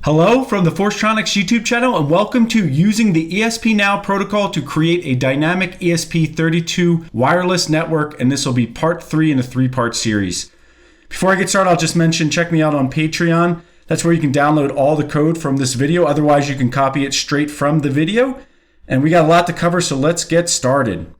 Hello from the Forcetronics YouTube channel and welcome to using the ESP-Now protocol to create a dynamic ESP32 wireless network, and this will be part 3 in a 3-part series. Before I get started, I'll just mention check me out on Patreon. That's where you can download all the code from this video. Otherwise, you can copy it straight from the video. And we got a lot to cover, so let's get started.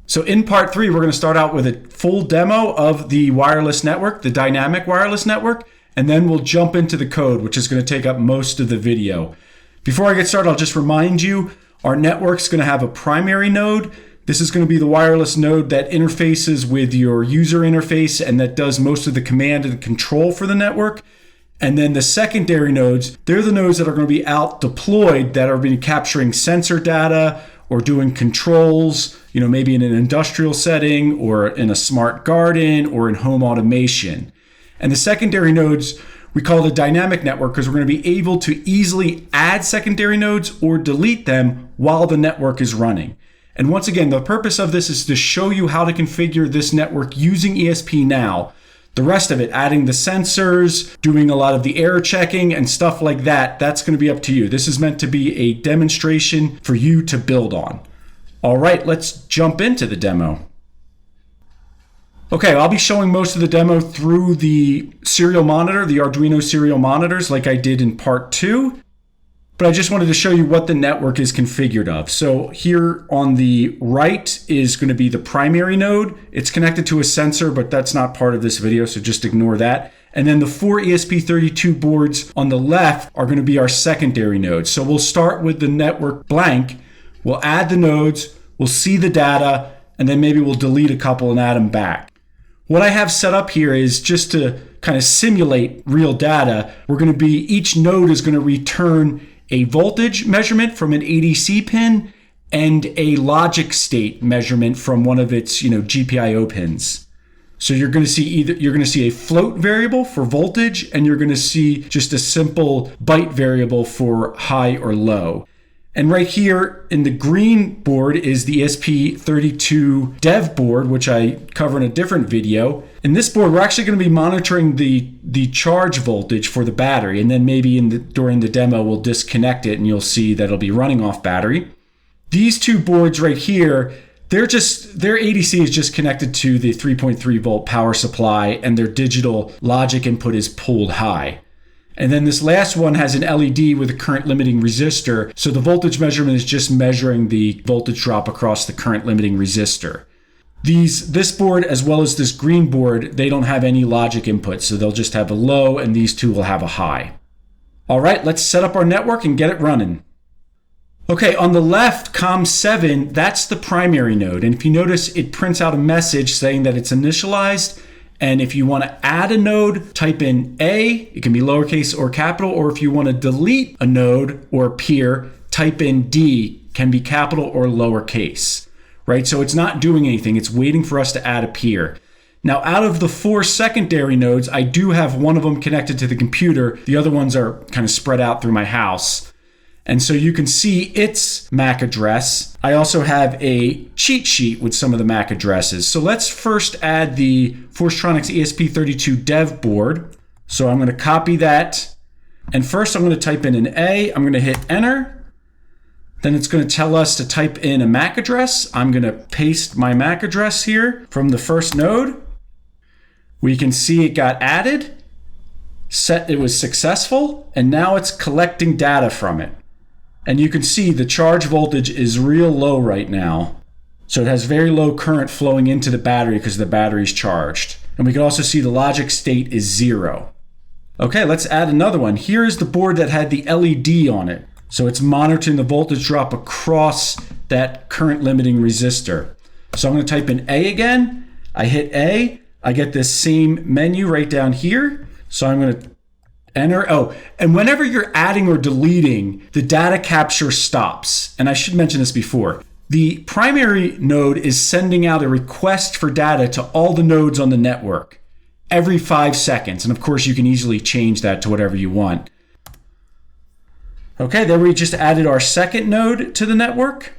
So in part 3, we're going to start out with a full demo of the wireless network, the dynamic wireless network. And then we'll jump into the code, which is going to take up most of the video. Before I get started, I'll just remind you, our network's going to have a primary node. This is going to be the wireless node that interfaces with your user interface and that does most of the command and control for the network. And then the secondary nodes, they're the nodes that are going to be out deployed that are being capturing sensor data or doing controls, maybe in an industrial setting or in a smart garden or in home automation. And the secondary nodes, we call the dynamic network because we're going to be able to easily add secondary nodes or delete them while the network is running. And once again, the purpose of this is to show you how to configure this network using ESP-Now. The rest of it, adding the sensors, doing a lot of the error checking and stuff like that, that's going to be up to you. This is meant to be a demonstration for you to build on. All right, let's jump into the demo. Okay, I'll be showing most of the demo through the serial monitor, the Arduino serial monitors like I did in part 2. But I just wanted to show you what the network is configured of. So here on the right is going to be the primary node. It's connected to a sensor, but that's not part of this video, so just ignore that. And then the 4 ESP32 boards on the left are going to be our secondary nodes. So we'll start with the network blank. We'll add the nodes, we'll see the data, and then maybe we'll delete a couple and add them back. What I have set up here is just to kind of simulate real data. We're going to be, each node is going to return a voltage measurement from an ADC pin and a logic state measurement from one of its, GPIO pins. So you're going to see a float variable for voltage, and you're going to see just a simple byte variable for high or low. And right here in the green board is the ESP32 dev board, which I cover in a different video. In this board, we're actually going to be monitoring the charge voltage for the battery. And then maybe during the demo, we'll disconnect it and you'll see that it'll be running off battery. These two boards right here, their ADC is just connected to the 3.3 volt power supply and their digital logic input is pulled high. And then this last one has an LED with a current limiting resistor. So the voltage measurement is just measuring the voltage drop across the current limiting resistor. This board, as well as this green board, they don't have any logic input. So they'll just have a low and these two will have a high. All right, let's set up our network and get it running. Okay, on the left, COM7, that's the primary node. And if you notice, it prints out a message saying that it's initialized. And if you want to add a node, type in A, it can be lowercase or capital, or if you want to delete a node or peer, type in D, can be capital or lowercase, right? So it's not doing anything, it's waiting for us to add a peer. Now, out of the 4 secondary nodes, I do have one of them connected to the computer. The other ones are kind of spread out through my house. And so you can see its MAC address. I also have a cheat sheet with some of the MAC addresses. So let's first add the Forcetronics ESP32 dev board. So I'm going to copy that. And first I'm going to type in an A. I'm going to hit enter. Then it's going to tell us to type in a MAC address. I'm going to paste my MAC address here from the first node. We can see it got added. It was successful. And now it's collecting data from it. And you can see the charge voltage is real low right now. So it has very low current flowing into the battery because the battery's charged. And we can also see the logic state is 0. Okay, let's add another one. Here is the board that had the LED on it. So it's monitoring the voltage drop across that current limiting resistor. So I'm going to type in A again. I hit A. I get this same menu right down here. So I'm going to enter. Oh, and whenever you're adding or deleting, the data capture stops. And I should mention this before. The primary node is sending out a request for data to all the nodes on the network every 5 seconds. And of course, you can easily change that to whatever you want. Okay, there we just added our second node to the network.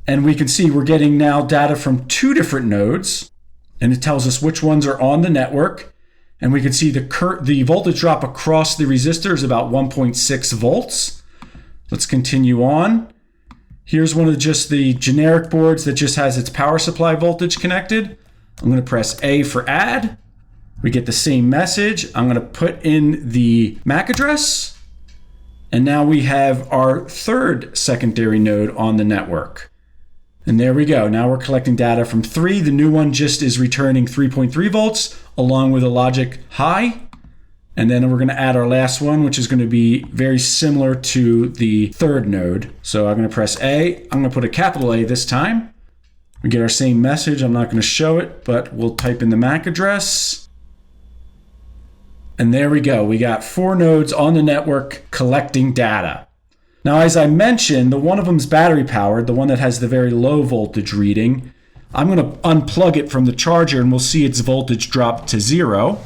And we can see we're getting now data from 2 different nodes. And it tells us which ones are on the network. And we can see the voltage drop across the resistor is about 1.6 volts. Let's continue on. Here's one of just the generic boards that just has its power supply voltage connected. I'm going to press A for add. We get the same message. I'm going to put in the MAC address. And now we have our third secondary node on the network. And there we go. Now we're collecting data from 3. The new one just is returning 3.3 volts along with a logic high. And then we're going to add our last one, which is going to be very similar to the third node. So I'm going to press A. I'm going to put a capital A this time. We get our same message. I'm not going to show it, but we'll type in the MAC address. And there we go. We got 4 nodes on the network collecting data. Now, as I mentioned, the one of them is battery powered, the one that has the very low voltage reading. I'm going to unplug it from the charger and we'll see its voltage drop to 0.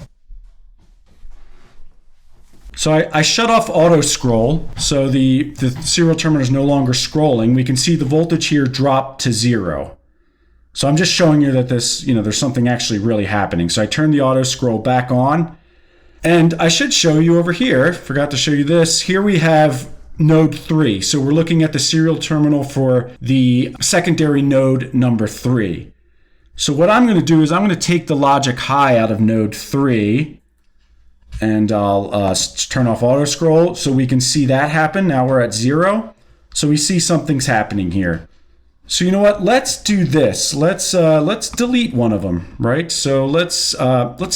So I shut off auto scroll, so the serial terminal is no longer scrolling. We can see the voltage here drop to 0. So I'm just showing you that this, there's something actually really happening. So I turn the auto scroll back on. And I should show you over here, forgot to show you this. Here we have node 3. So we're looking at the serial terminal for the secondary node number 3. So what I'm going to do is I'm going to take the logic high out of node 3 and I'll turn off auto scroll so we can see that happen. Now we're at 0. So we see something's happening here. So you know what? Let's do this. Let's delete one of them, right? So let's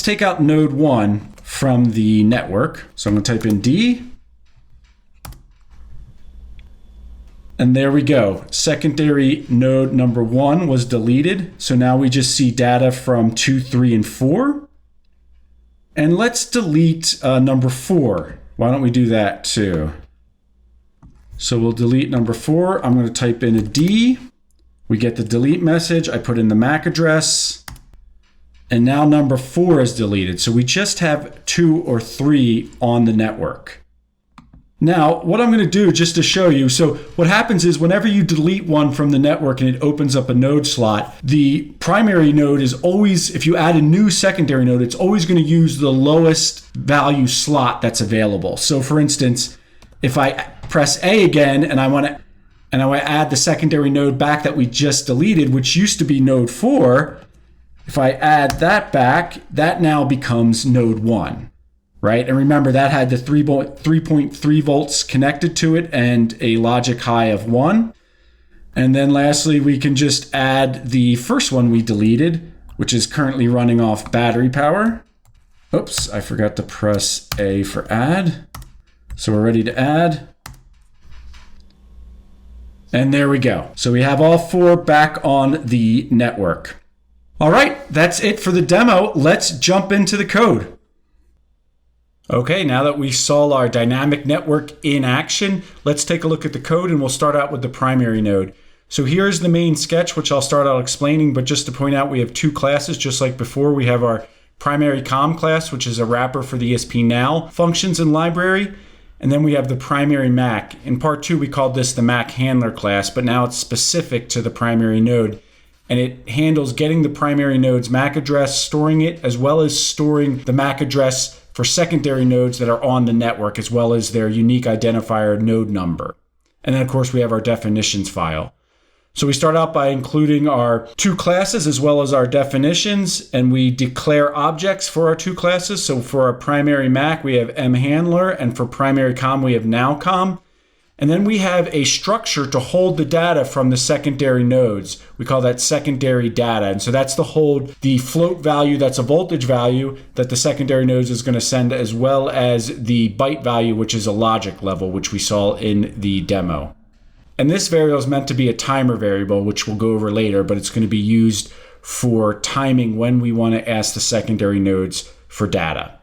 take out node 1 from the network. So I'm going to type in D. And there we go. Secondary node number 1 was deleted. So now we just see data from 2, 3, and 4. And let's delete number 4. Why don't we do that too? So we'll delete number 4. I'm going to type in a D. We get the delete message. I put in the MAC address. And now number 4 is deleted. So we just have 2 or 3 on the network. Now, what I'm going to do just to show you, so what happens is whenever you delete one from the network and it opens up a node slot, the primary node is always, if you add a new secondary node, it's always going to use the lowest value slot that's available. So for instance, if I press A again and I want to add the secondary node back that we just deleted, which used to be node 4, if I add that back, that now becomes node 1, right? And remember that had the 3.3 volts connected to it and a logic high of 1. And then lastly, we can just add the first one we deleted, which is currently running off battery power. Oops, I forgot to press A for add. So we're ready to add. And there we go. So we have all 4 back on the network. All right, that's it for the demo. Let's jump into the code. Okay, now that we saw our dynamic network in action, let's take a look at the code and we'll start out with the primary node. So here's the main sketch, which I'll start out explaining, but just to point out, we have 2 classes, just like before. We have our primary COM class, which is a wrapper for the ESP-Now functions and library. And then we have the primary MAC. In part 2, we called this the MAC handler class, but now it's specific to the primary node. And it handles getting the primary node's MAC address, storing it, as well as storing the MAC address for secondary nodes that are on the network, as well as their unique identifier node number. And then, of course, we have our definitions file. So we start out by including our 2 classes as well as our definitions, and we declare objects for our 2 classes. So for our primary MAC, we have mHandler, and for primary COM, we have NowCom. And then we have a structure to hold the data from the secondary nodes. We call that secondary data. And so that's to hold the float value that's a voltage value that the secondary nodes is going to send, as well as the byte value, which is a logic level, which we saw in the demo. And this variable is meant to be a timer variable, which we'll go over later, but it's going to be used for timing when we want to ask the secondary nodes for data.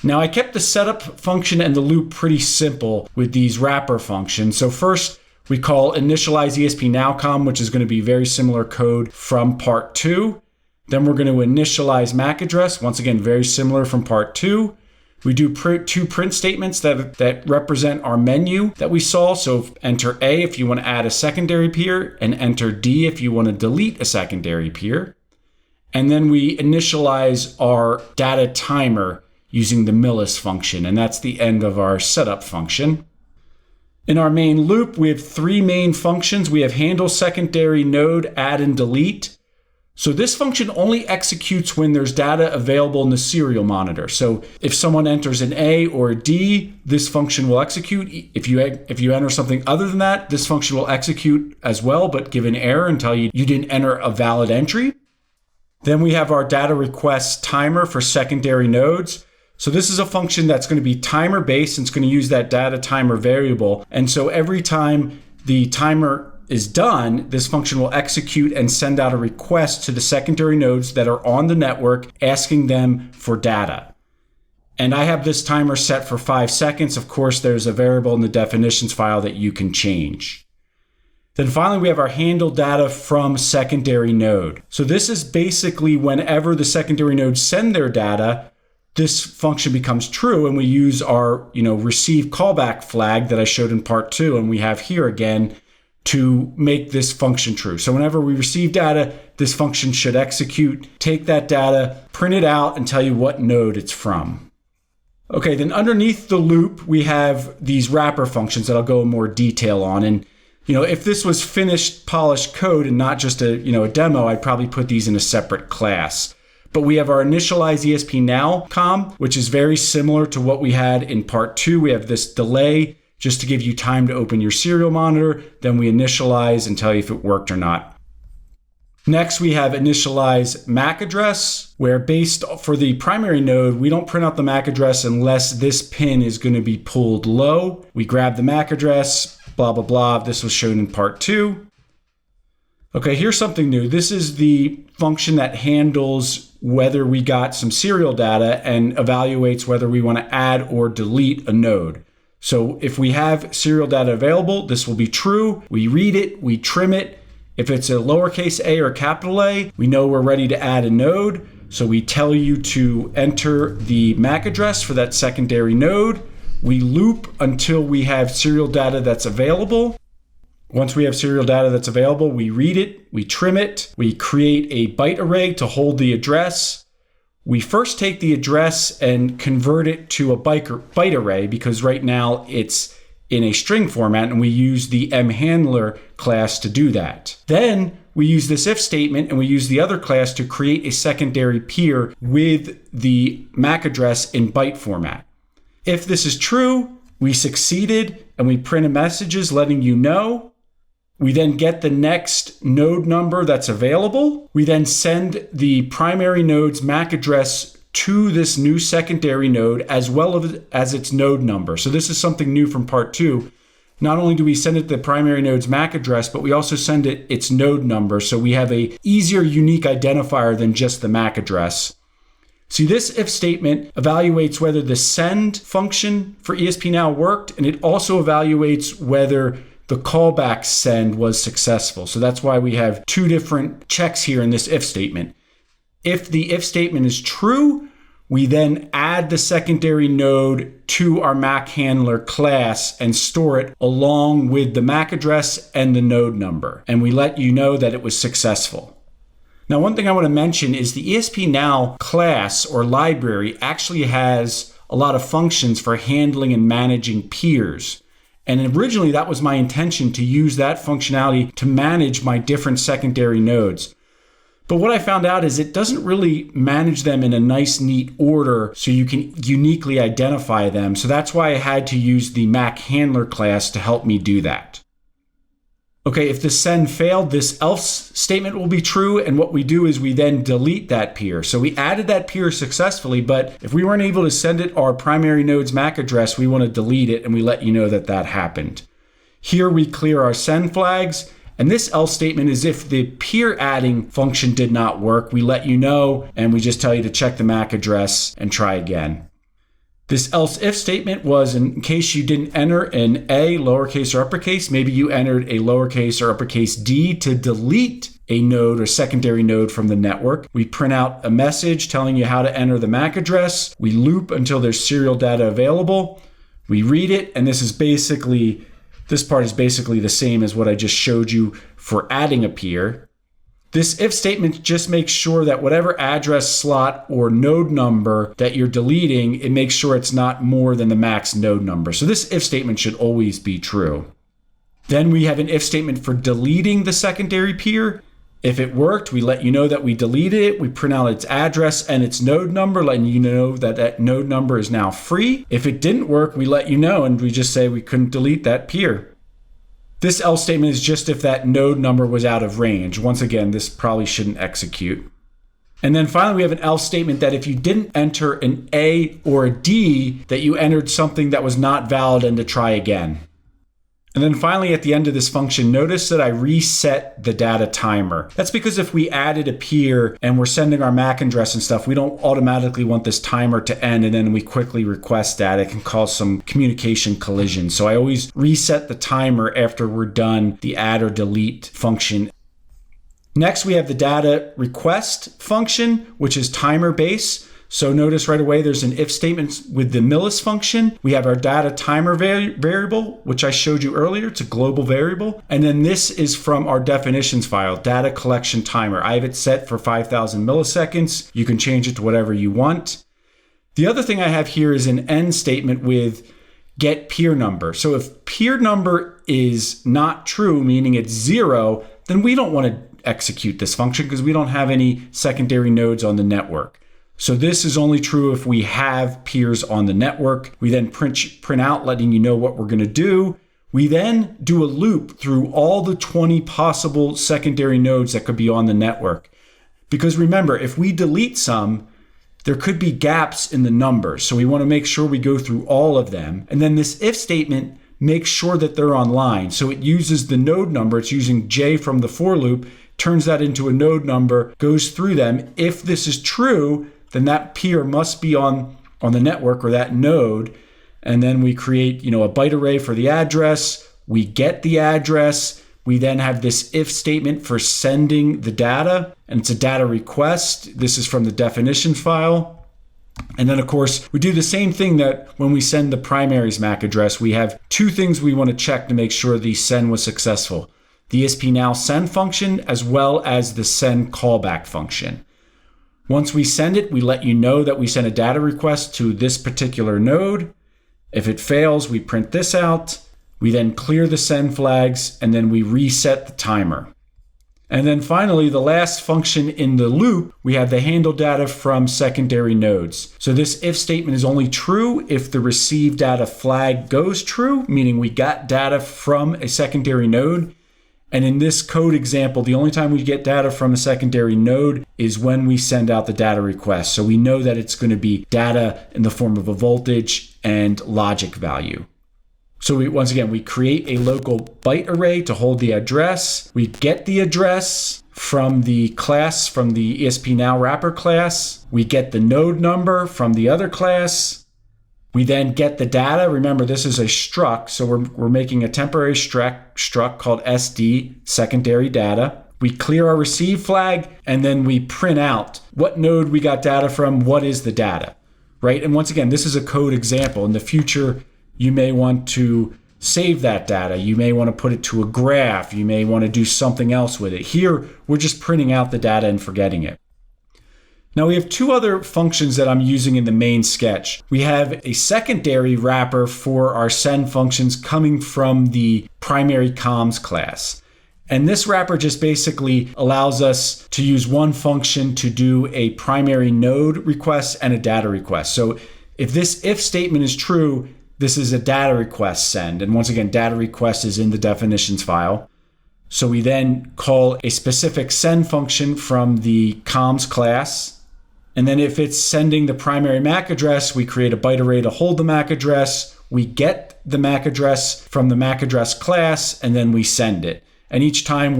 Now, I kept the setup function and the loop pretty simple with these wrapper functions. So first, we call initialize ESP-NowCom, which is going to be very similar code from part 2. Then we're going to initialize MAC address, once again, very similar from part 2. We do 2 print statements that represent our menu that we saw. So enter A if you want to add a secondary peer, and enter D if you want to delete a secondary peer. And then we initialize our data timer using the millis function, and that's the end of our setup function. In our main loop, we have three main functions. We have handle secondary node, add and delete. So this function only executes when there's data available in the serial monitor. So if someone enters an A or a D, this function will execute. If you enter something other than that, this function will execute as well, but give an error and tell you didn't enter a valid entry. Then we have our data request timer for secondary nodes. So this is a function that's going to be timer based, and it's going to use that data timer variable. And so every time the timer is done, this function will execute and send out a request to the secondary nodes that are on the network, asking them for data. And I have this timer set for 5 seconds. Of course, there's a variable in the definitions file that you can change. Then finally, we have our handle data from secondary node. So this is basically whenever the secondary nodes send their data, this function becomes true, and we use our receive callback flag that I showed in part 2, and we have here again to make this function true. So whenever we receive data, this function should execute, take that data, print it out, and tell you what node it's from. Okay, then underneath the loop, we have these wrapper functions that I'll go in more detail on. And if this was finished, polished code and not just a demo, I'd probably put these in a separate class. But we have our initialize ESP-Now comm, which is very similar to what we had in part 2. We have this delay just to give you time to open your serial monitor. Then we initialize and tell you if it worked or not. Next, we have initialize MAC address, where based for the primary node, we don't print out the MAC address unless this pin is going to be pulled low. We grab the MAC address, blah, blah, blah. This was shown in part 2. Okay, here's something new. This is the function that handles whether we got some serial data and evaluates whether we want to add or delete a node. So if we have serial data available, this will be true. We read it, we trim it. If it's a lowercase a or capital A, we know we're ready to add a node. So we tell you to enter the MAC address for that secondary node. We loop until we have serial data that's available. Once we have serial data that's available, we read it, we trim it, we create a byte array to hold the address. We first take the address and convert it to a byte array because right now it's in a string format, and we use the mHandler class to do that. Then we use this if statement, and we use the other class to create a secondary peer with the MAC address in byte format. If this is true, we succeeded, and we print a messages letting you know. We then get the next node number that's available. We then send the primary node's MAC address to this new secondary node as well as its node number. So this is something new from part 2. Not only do we send it the primary node's MAC address, but we also send it its node number. So we have a easier unique identifier than just the MAC address. See, this if statement evaluates whether the send function for ESP-Now worked, and it also evaluates whether the callback send was successful. So that's why we have 2 different checks here in this if statement. If the if statement is true, we then add the secondary node to our MAC handler class and store it along with the MAC address and the node number. And we let you know that it was successful. Now, one thing I want to mention is the ESP-Now class or library actually has a lot of functions for handling and managing peers. And originally that was my intention, to use that functionality to manage my different secondary nodes. But what I found out is it doesn't really manage them in a nice, neat order so you can uniquely identify them. So that's why I had to use the MAC handler class to help me do that. Okay, if the send failed, this else statement will be true, and what we do is we then delete that peer. So we added that peer successfully, but if we weren't able to send it our primary node's MAC address, we want to delete it, and we let you know that that happened. Here we clear our send flags, and this else statement is if the peer adding function did not work, we let you know, and we just tell you to check the MAC address and try again. This else if statement was in case you didn't enter an A, lowercase or uppercase, maybe you entered a lowercase or uppercase D to delete a node or secondary node from the network. We print out a message telling you how to enter the MAC address. We loop until there's serial data available. We read it, and this part is basically the same as what I just showed you for adding a peer. This if statement just makes sure that whatever address slot or node number that you're deleting, it makes sure it's not more than the max node number. So this if statement should always be true. Then we have an if statement for deleting the secondary peer. If it worked, we let you know that we deleted it. We print out its address and its node number, letting you know that that node number is now free. If it didn't work, we let you know and we just say we couldn't delete that peer. This else statement is just if that node number was out of range. Once again, this probably shouldn't execute. And then finally, we have an else statement that if you didn't enter an A or a D, that you entered something that was not valid and to try again. And then finally, at the end of this function, notice that I reset the data timer. That's because if we added a peer and we're sending our MAC address and stuff, we don't automatically want this timer to end and then we quickly request that. It can cause some communication collision. So I always reset the timer after we're done the add or delete function. Next, we have the data request function, which is timer based. So notice right away there's an if statement with the millis function. We have our data timer variable, which I showed you earlier. It's a global variable. And then this is from our definitions file, data collection timer. I have it set for 5,000 milliseconds. You can change it to whatever you want. The other thing I have here is an end statement with get peer number. So if peer number is not true, meaning it's 0, then we don't want to execute this function because we don't have any secondary nodes on the network. So this is only true if we have peers on the network. We then print out letting you know what we're going to do. We then do a loop through all the 20 possible secondary nodes that could be on the network. Because remember, if we delete some, there could be gaps in the numbers. So we want to make sure we go through all of them. And then this if statement makes sure that they're online. So it uses the node number. It's using J from the for loop, turns that into a node number, goes through them. If this is true, then that peer must be on the network or that node. And then we create, a byte array for the address. We get the address. We then have this if statement for sending the data, and it's a data request. This is from the definitions file. And then, of course, we do the same thing that when we send the primary's MAC address, we have two things we want to check to make sure the send was successful. The ESP-Now send function, as well as the send callback function. Once we send it, we let you know that we sent a data request to this particular node. If it fails, we print this out. We then clear the send flags, and then we reset the timer. And then finally, the last function in the loop, we have the handle data from secondary nodes. So this if statement is only true if the received data flag goes true, meaning we got data from a secondary node. And in this code example, the only time we get data from a secondary node is when we send out the data request. So we know that it's going to be data in the form of a voltage and logic value. So once again, we create a local byte array to hold the address. We get the address from the class, from the ESP-Now wrapper class. We get the node number from the other class. We then get the data. Remember, this is a struct, so we're making a temporary struct called SD, secondary data. We clear our receive flag, and then we print out what node we got data from, what is the data, right? And once again, this is a code example. In the future, you may want to save that data. You may want to put it to a graph. You may want to do something else with it. Here, we're just printing out the data and forgetting it. Now we have two other functions that I'm using in the main sketch. We have a secondary wrapper for our send functions coming from the primary comms class. And this wrapper just basically allows us to use one function to do a primary node request and a data request. So if this if statement is true, this is a data request send. And once again, data request is in the definitions file. So we then call a specific send function from the comms class. And then if it's sending the primary MAC address, we create a byte array to hold the MAC address. We get the MAC address from the MAC address class, and then we send it. And each time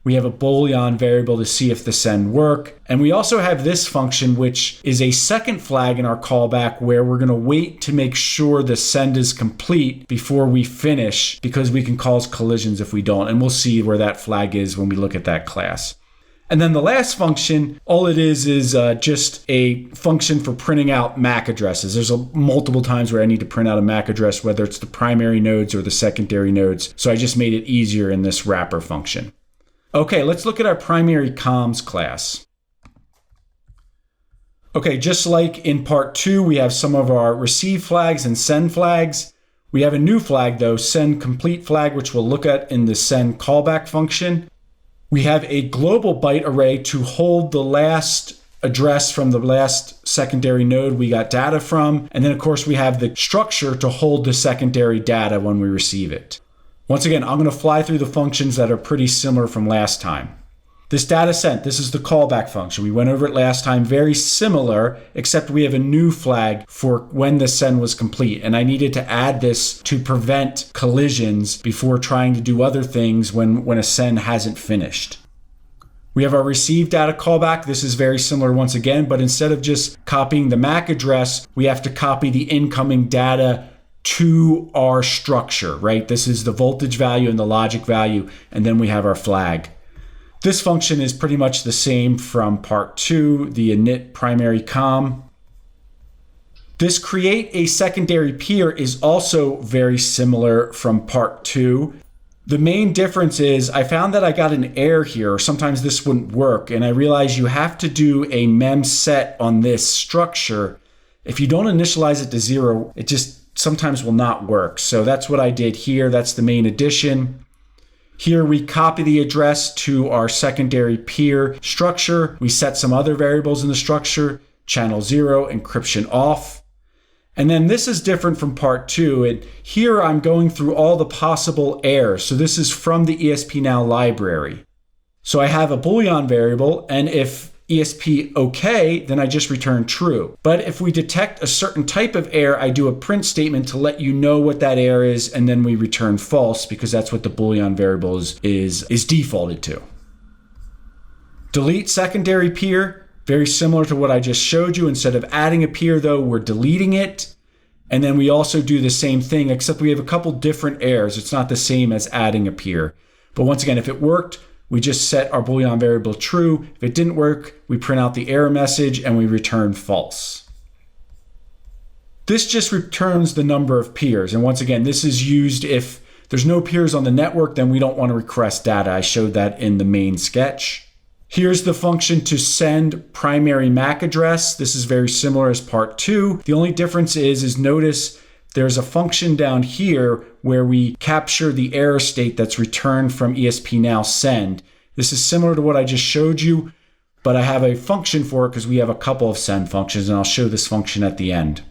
we have a Boolean variable to see if the send work. And we also have this function, which is a second flag in our callback where we're going to wait to make sure the send is complete before we finish, because we can cause collisions if we don't. And we'll see where that flag is when we look at that class. And then the last function, all it is just a function for printing out MAC addresses. There's multiple times where I need to print out a MAC address, whether it's the primary nodes or the secondary nodes. So I just made it easier in this wrapper function. Okay, let's look at our primary comms class. Okay, just like in part 2, we have some of our receive flags and send flags. We have a new flag though, send complete flag, which we'll look at in the send callback function. We have a global byte array to hold the last address from the last secondary node we got data from. And then of course we have the structure to hold the secondary data when we receive it. Once again, I'm going to fly through the functions that are pretty similar from last time. This data sent, this is the callback function. We went over it last time, very similar, except we have a new flag for when the send was complete. And I needed to add this to prevent collisions before trying to do other things when a send hasn't finished. We have our receive data callback. This is very similar once again, but instead of just copying the MAC address, we have to copy the incoming data to our structure, right? This is the voltage value and the logic value, and then we have our flag. This function is pretty much the same from part 2, the init primary comm. This create a secondary peer is also very similar from part 2. The main difference is I found that I got an error here, or sometimes this wouldn't work, and I realized you have to do a mem set on this structure. If you don't initialize it to 0, it just sometimes will not work. So that's what I did here. That's the main addition. Here we copy the address to our secondary peer structure. We set some other variables in the structure, channel 0, encryption off. And then this is different from part 2. And here I'm going through all the possible errors. So this is from the ESP-Now library. So I have a Boolean variable, and if ESP OK, then I just return true. But if we detect a certain type of error, I do a print statement to let you know what that error is, and then we return false because that's what the Boolean variable is defaulted to. Delete secondary peer, very similar to what I just showed you. Instead of adding a peer though, we're deleting it. And then we also do the same thing, except we have a couple different errors. It's not the same as adding a peer. But once again, if it worked, we just set our Boolean variable true. If it didn't work, we print out the error message and we return false. This just returns the number of peers. And once again, this is used if there's no peers on the network, then we don't want to request data. I showed that in the main sketch. Here's the function to send primary MAC address. This is very similar as part 2. The only difference is notice there's a function down here where we capture the error state that's returned from ESP-Now send. This is similar to what I just showed you, but I have a function for it because we have a couple of send functions, and I'll show this function at the end.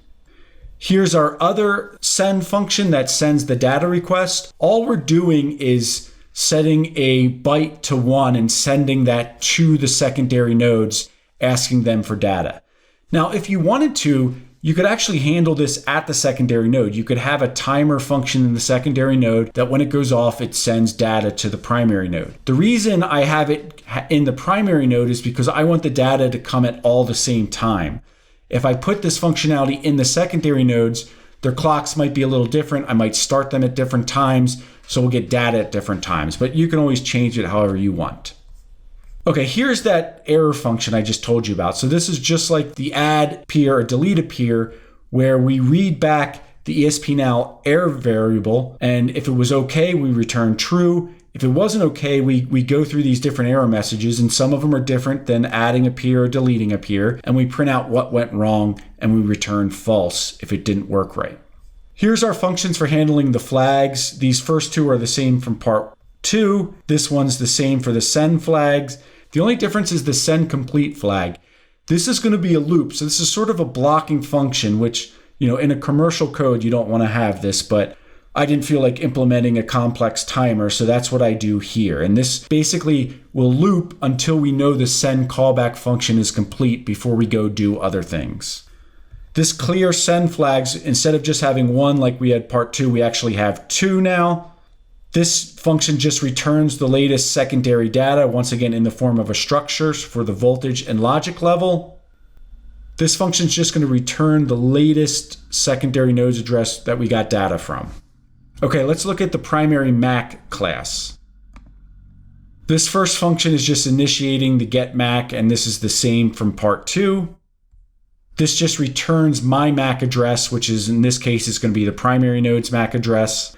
Here's our other send function that sends the data request. All we're doing is setting a byte to 1 and sending that to the secondary nodes, asking them for data. Now, if you wanted to, you could actually handle this at the secondary node. You could have a timer function in the secondary node that when it goes off, it sends data to the primary node. The reason I have it in the primary node is because I want the data to come at all the same time. If I put this functionality in the secondary nodes, their clocks might be a little different. I might start them at different times, so we'll get data at different times, but you can always change it however you want. Okay, here's that error function I just told you about. So this is just like the add peer or delete a peer, where we read back the ESP-Now error variable, and if it was okay, we return true. If it wasn't okay, we go through these different error messages, and some of them are different than adding a peer or deleting a peer, and we print out what went wrong, and we return false if it didn't work right. Here's our functions for handling the flags. These first two are the same from part 2. This one's the same for the send flags. The only difference is the send complete flag. This is going to be a loop. So this is sort of a blocking function, which, in a commercial code, you don't want to have this, but I didn't feel like implementing a complex timer, so that's what I do here. And this basically will loop until we know the send callback function is complete before we go do other things. This clear send flags, instead of just having 1 like we had part 2, we actually have 2 now. This function just returns the latest secondary data, once again in the form of a structure for the voltage and logic level. This function is just going to return the latest secondary node's address that we got data from. Okay, let's look at the primary MAC class. This first function is just initiating the get MAC, and this is the same from part 2. This just returns my MAC address, which is in this case is going to be the primary node's MAC address.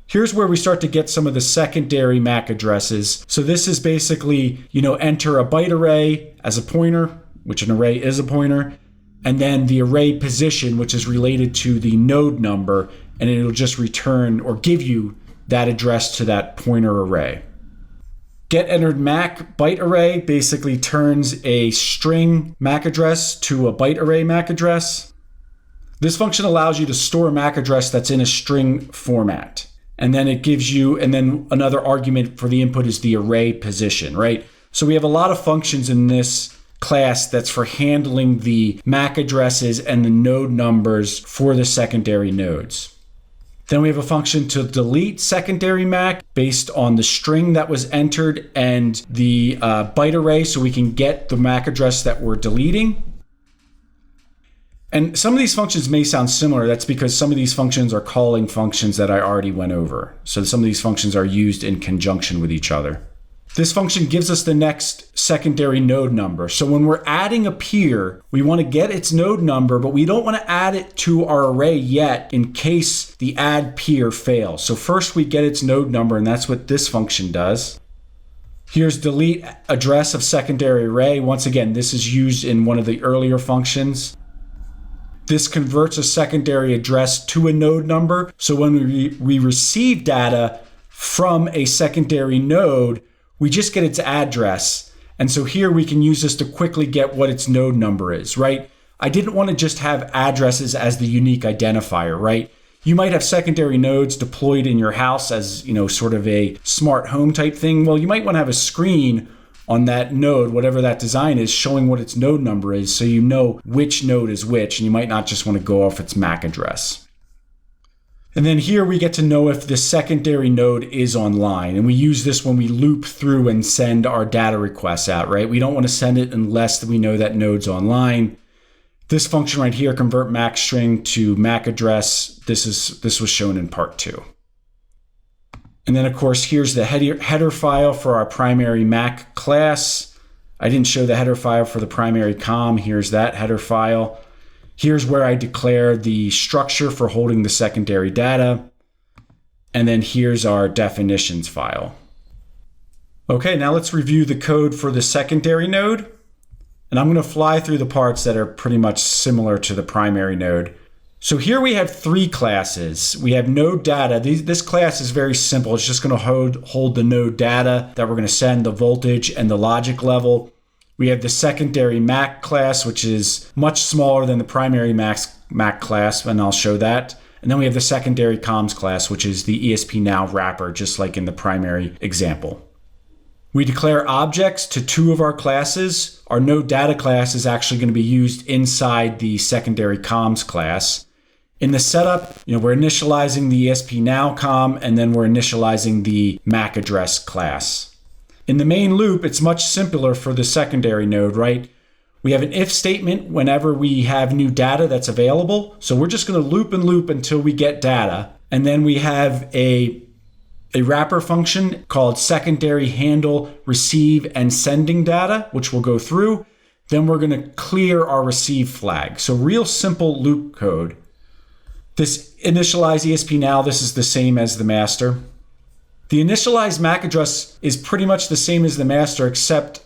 Here's where we start to get some of the secondary MAC addresses. So this is basically, enter a byte array as a pointer, which an array is a pointer, and then the array position, which is related to the node number, and it'll just return or give you that address to that pointer array. Get entered MAC byte array basically turns a string MAC address to a byte array MAC address. This function allows you to store a MAC address that's in a string format. And then it gives you, and then another argument for the input is the array position, right? So we have a lot of functions in this class that's for handling the MAC addresses and the node numbers for the secondary nodes. Then we have a function to delete secondary MAC based on the string that was entered and the byte array, so we can get the MAC address that we're deleting. And some of these functions may sound similar. That's because some of these functions are calling functions that I already went over. So some of these functions are used in conjunction with each other. This function gives us the next secondary node number. So when we're adding a peer, we want to get its node number, but we don't want to add it to our array yet in case the add peer fails. So first we get its node number, and that's what this function does. Here's delete address of secondary array. Once again, this is used in one of the earlier functions. This converts a secondary address to a node number. So when we receive data from a secondary node, we just get its address. And so here we can use this to quickly get what its node number is, right? I didn't want to just have addresses as the unique identifier, right? You might have secondary nodes deployed in your house as, sort of a smart home type thing. Well, you might want to have a screen on that node, whatever that design is, showing what its node number is so you know which node is which, and you might not just want to go off its MAC address. And then here we get to know if the secondary node is online, and we use this when we loop through and send our data requests out, right? We don't want to send it unless we know that node's online. This function right here, convert MAC string to MAC address, this was shown in part 2. And then, of course, here's the header file for our primary MAC class. I didn't show the header file for the primary COM. Here's that header file. Here's where I declare the structure for holding the secondary data. And then here's our definitions file. Okay, now let's review the code for the secondary node. And I'm going to fly through the parts that are pretty much similar to the primary node. So here we have 3 classes. We have node data. This class is very simple. It's just going to hold the node data that we're going to send, the voltage and the logic level. We have the secondary MAC class, which is much smaller than the primary MAC class, and I'll show that. And then we have the secondary comms class, which is the ESP-Now wrapper, just like in the primary example. We declare objects to 2 of our classes. Our node data class is actually going to be used inside the secondary comms class. In the setup, we're initializing the ESP-Now COM, and then we're initializing the MAC address class. In the main loop, it's much simpler for the secondary node, right? We have an if statement whenever we have new data that's available. So we're just going to loop and loop until we get data. And then we have a wrapper function called secondary handle receive and sending data, which we'll go through. Then we're going to clear our receive flag. So real simple loop code. This initialize ESP-Now, this is the same as the master. The initialized MAC address is pretty much the same as the master, except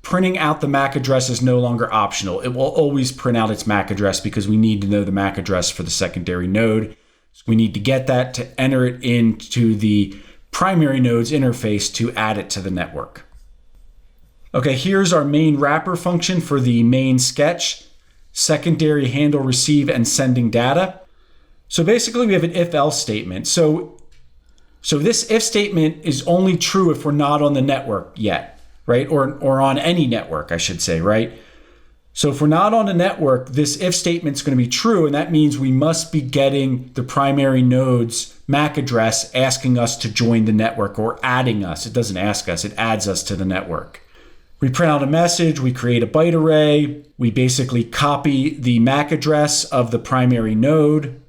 printing out the MAC address is no longer optional. It will always print out its MAC address because we need to know the MAC address for the secondary node. So we need to get that to enter it into the primary node's interface to add it to the network. Okay, here's our main wrapper function for the main sketch, secondary handle receive and sending data. So basically we have an if-else statement. So this if statement is only true if we're not on the network yet, right? Or on any network, I should say, right? So if we're not on a network, this if statement is going to be true, and that means we must be getting the primary node's MAC address asking us to join the network or adding us. It doesn't ask us, it adds us to the network. We print out a message, we create a byte array, we basically copy the MAC address of the primary node.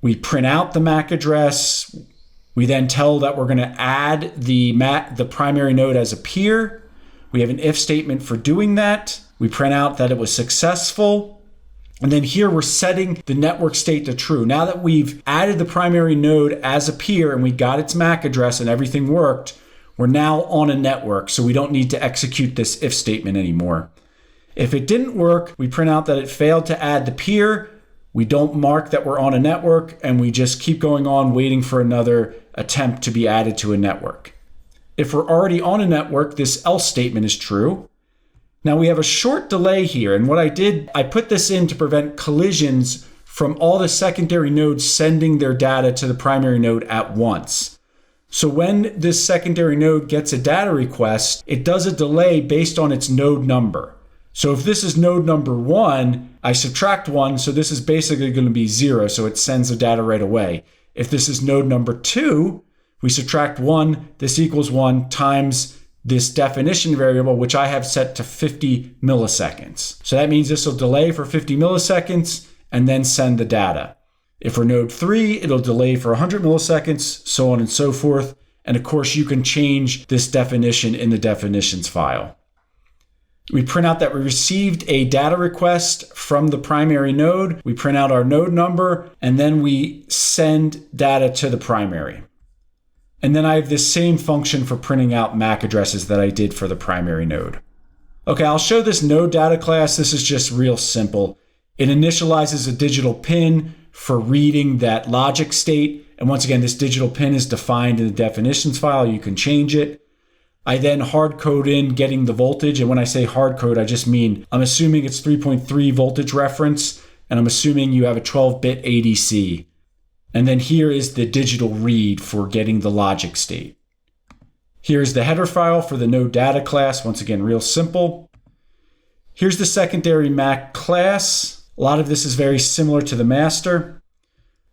We print out the MAC address. We then tell that we're going to add the primary node as a peer. We have an if statement for doing that. We print out that it was successful. And then here we're setting the network state to true. Now that we've added the primary node as a peer and we got its MAC address and everything worked, we're now on a network, so we don't need to execute this if statement anymore. If it didn't work, we print out that it failed to add the peer. We don't mark that we're on a network, and we just keep going on waiting for another attempt to be added to a network. If we're already on a network, this else statement is true. Now we have a short delay here, and what I did, I put this in to prevent collisions from all the secondary nodes sending their data to the primary node at once. So when this secondary node gets a data request, it does a delay based on its node number. So if this is node number 1, I subtract 1, so this is basically going to be 0, so it sends the data right away. If this is node number 2, we subtract 1, this equals 1 times this definition variable, which I have set to 50 milliseconds. So that means this will delay for 50 milliseconds and then send the data. If for node 3, it'll delay for 100 milliseconds, so on and so forth. And of course, you can change this definition in the definitions file. We print out that we received a data request from the primary node. We print out our node number, and then we send data to the primary. And then I have this same function for printing out MAC addresses that I did for the primary node. Okay, I'll show this node data class. This is just real simple. It initializes a digital pin for reading that logic state. And once again, this digital pin is defined in the definitions file. You can change it. I then hard code in getting the voltage. And when I say hard code, I just mean I'm assuming it's 3.3 voltage reference, and I'm assuming you have a 12-bit ADC. And then here is the digital read for getting the logic state. Here's the header file for the node data class. Once again, real simple. Here's the secondary MAC class. A lot of this is very similar to the master.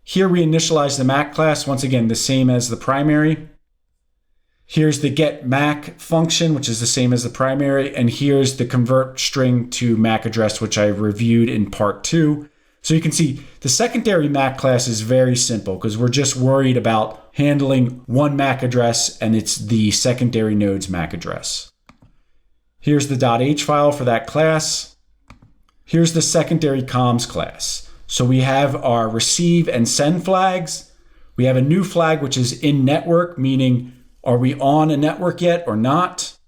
Here we initialize the MAC class. Once again, the same as the primary. Here's the get MAC function, which is the same as the primary. And here's the convert string to MAC address, which I reviewed in part 2. So you can see the secondary MAC class is very simple because we're just worried about handling one MAC address, and it's the secondary node's MAC address. Here's the .h file for that class. Here's the secondary comms class. So we have our receive and send flags. We have a new flag, which is in network, meaning are we on a network yet or not?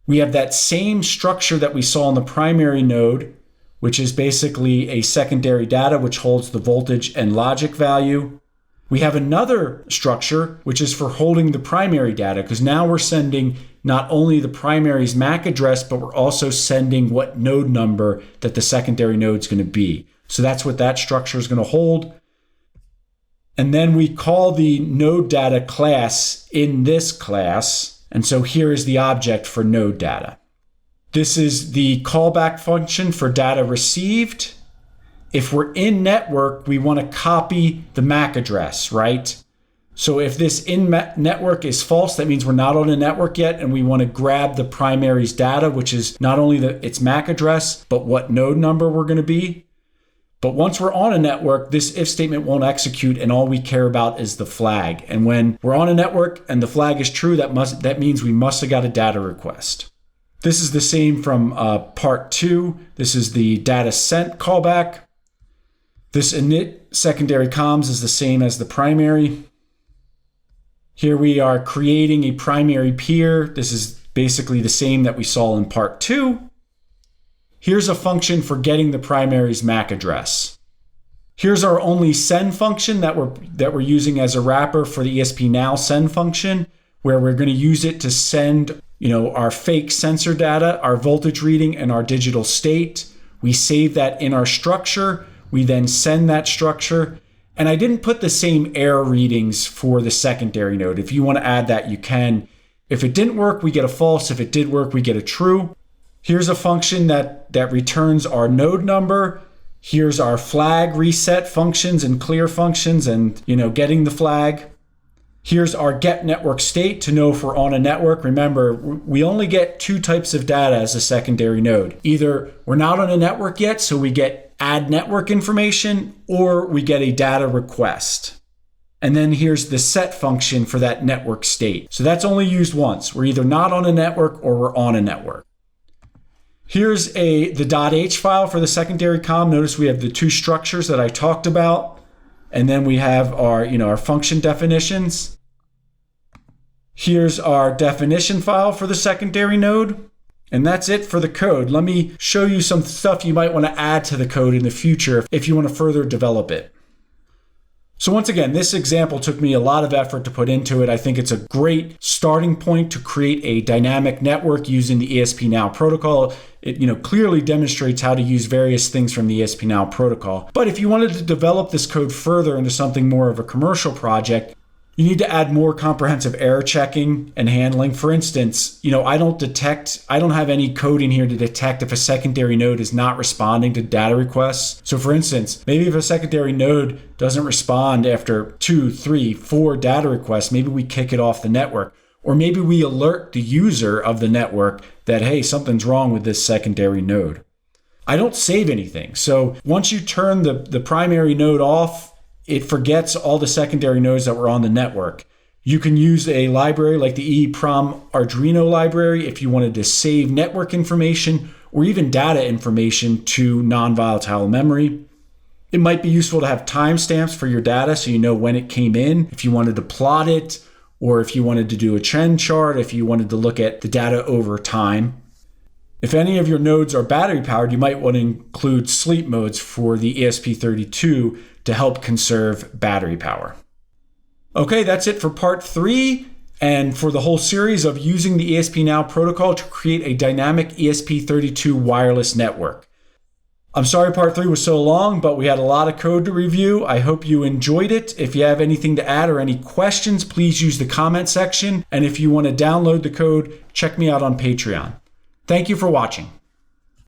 We have that same structure that we saw in the primary node, which is basically a secondary data which holds the voltage and logic value. We have another structure which is for holding the primary data, because now we're sending not only the primary's MAC address, but we're also sending what node number that the secondary node is going to be. So that's what that structure is going to hold. And then we call the node data class in this class. And so here is the object for node data. This is the callback function for data received. If we're in network, we want to copy the MAC address, right? So if this in network is false, that means we're not on a network yet, and we want to grab the primary's data, which is not only its MAC address, but what node number we're going to be. But once we're on a network, this if statement won't execute, and all we care about is the flag. And when we're on a network and the flag is true, that means we must have got a data request. This is the same from part 2. This is the data sent callback. This init secondary comms is the same as the primary. Here we are creating a primary peer. This is basically the same that we saw in part 2. Here's a function for getting the primary's MAC address. Here's our only send function that we're using as a wrapper for the ESP-Now send function, where we're going to use it to send our fake sensor data, our voltage reading, and our digital state. We save that in our structure. We then send that structure. And I didn't put the same error readings for the secondary node. If you want to add that, you can. If it didn't work, we get a false. If it did work, we get a true. Here's a function that returns our node number. Here's our flag reset functions and clear functions and, getting the flag. Here's our get network state to know if we're on a network. Remember, we only get 2 types of data as a secondary node. Either we're not on a network yet, so we get add network information, or we get a data request. And then here's the set function for that network state. So that's only used once. We're either not on a network or we're on a network. Here's the .h file for the secondary COM. Notice we have the two structures that I talked about. And then we have our function definitions. Here's our definition file for the secondary node. And that's it for the code. Let me show you some stuff you might want to add to the code in the future if you want to further develop it. So once again, this example took me a lot of effort to put into it. I think it's a great starting point to create a dynamic network using the ESP-Now protocol. It clearly demonstrates how to use various things from the ESP-Now protocol. But if you wanted to develop this code further into something more of a commercial project, you need to add more comprehensive error checking and handling. For instance, I don't have any code in here to detect if a secondary node is not responding to data requests. So for instance, maybe if a secondary node doesn't respond after 2, 3, 4 data requests, maybe we kick it off the network. Or maybe we alert the user of the network that, hey, something's wrong with this secondary node. I don't save anything. So once you turn the primary node off, it forgets all the secondary nodes that were on the network. You can use a library like the EEPROM Arduino library if you wanted to save network information or even data information to non-volatile memory. It might be useful to have timestamps for your data so you know when it came in, if you wanted to plot it, or if you wanted to do a trend chart, if you wanted to look at the data over time. If any of your nodes are battery powered, you might want to include sleep modes for the ESP32 to help conserve battery power. Okay, that's it for part 3 and for the whole series of using the ESP-Now protocol to create a dynamic ESP32 wireless network. I'm sorry part 3 was so long, but we had a lot of code to review. I hope you enjoyed it. If you have anything to add or any questions, please use the comment section. And if you want to download the code, check me out on Patreon. Thank you for watching.